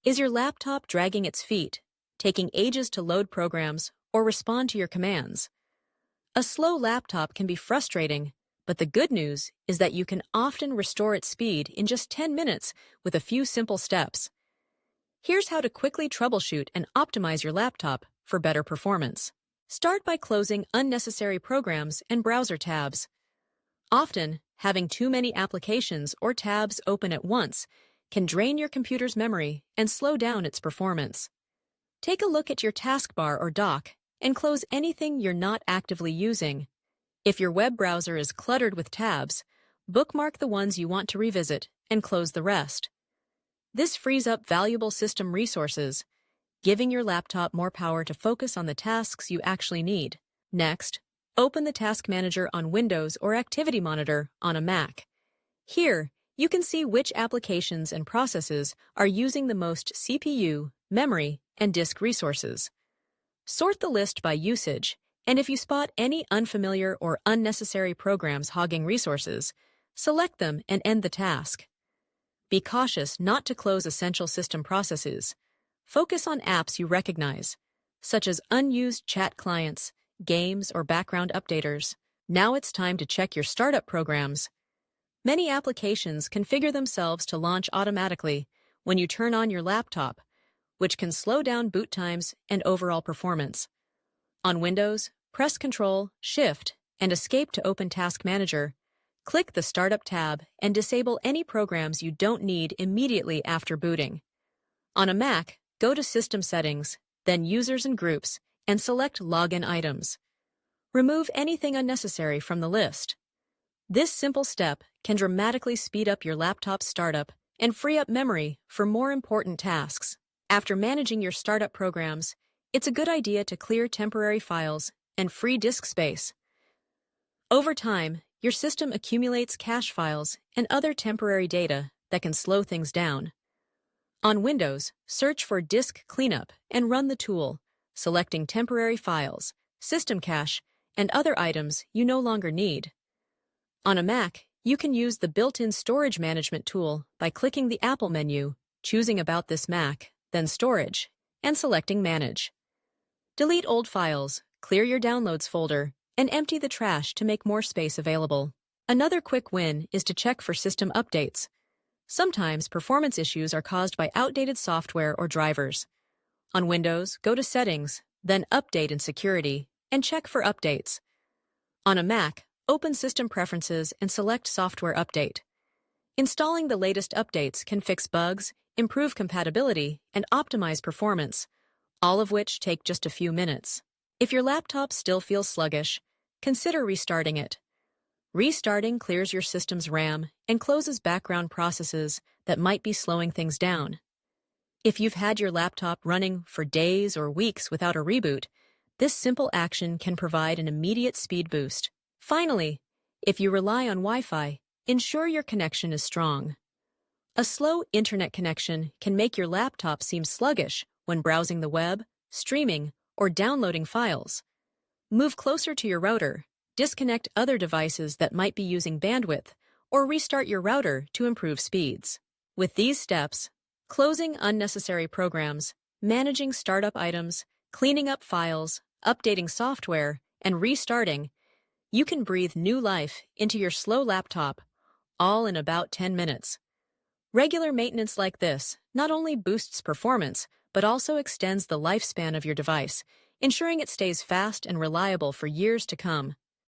Is your laptop dragging its feet, taking ages to load programs or respond to your commands? A slow laptop can be frustrating, but the good news is that you can often restore its speed in just 10 minutes with a few simple steps. Here's how to quickly troubleshoot and optimize your laptop for better performance. Start by closing unnecessary programs and browser tabs. Often, having too many applications or tabs open at once can drain your computer's memory and slow down its performance. Take a look at your taskbar or dock and close anything you're not actively using. If your web browser is cluttered with tabs, bookmark the ones you want to revisit and close the rest. This frees up valuable system resources, giving your laptop more power to focus on the tasks you actually need. Next, open the Task Manager on Windows or Activity Monitor on a Mac. Here, you can see which applications and processes are using the most CPU, memory, and disk resources. Sort the list by usage, and if you spot any unfamiliar or unnecessary programs hogging resources, select them and end the task. Be cautious not to close essential system processes. Focus on apps you recognize, such as unused chat clients, games, or background updaters. Now it's time to check your startup programs. Many applications configure themselves to launch automatically when you turn on your laptop, which can slow down boot times and overall performance. On Windows, press Ctrl, Shift, and Escape to open Task Manager. Click the Startup tab and disable any programs you don't need immediately after booting. On a Mac, go to System Settings, then Users and Groups, and select Login Items. Remove anything unnecessary from the list. This simple step can dramatically speed up your laptop's startup and free up memory for more important tasks. After managing your startup programs, it's a good idea to clear temporary files and free disk space. Over time, your system accumulates cache files and other temporary data that can slow things down. On Windows, search for Disk Cleanup and run the tool, selecting temporary files, system cache, and other items you no longer need. On a Mac, you can use the built-in storage management tool by clicking the Apple menu, choosing About This Mac, then Storage, and selecting Manage. Delete old files, clear your Downloads folder, and empty the trash to make more space available. Another quick win is to check for system updates. Sometimes performance issues are caused by outdated software or drivers. On Windows, go to Settings, then Update and Security, and check for updates. On a Mac, open System Preferences and select Software Update. Installing the latest updates can fix bugs, improve compatibility, and optimize performance, all of which take just a few minutes. If your laptop still feels sluggish, consider restarting it. Restarting clears your system's RAM and closes background processes that might be slowing things down. If you've had your laptop running for days or weeks without a reboot, this simple action can provide an immediate speed boost. Finally, if you rely on Wi-Fi, ensure your connection is strong. A slow internet connection can make your laptop seem sluggish when browsing the web, streaming, or downloading files. Move closer to your router, disconnect other devices that might be using bandwidth, or restart your router to improve speeds. With these steps, closing unnecessary programs, managing startup items, cleaning up files, updating software, and restarting, you can breathe new life into your slow laptop, all in about 10 minutes. Regular maintenance like this not only boosts performance, but also extends the lifespan of your device, ensuring it stays fast and reliable for years to come.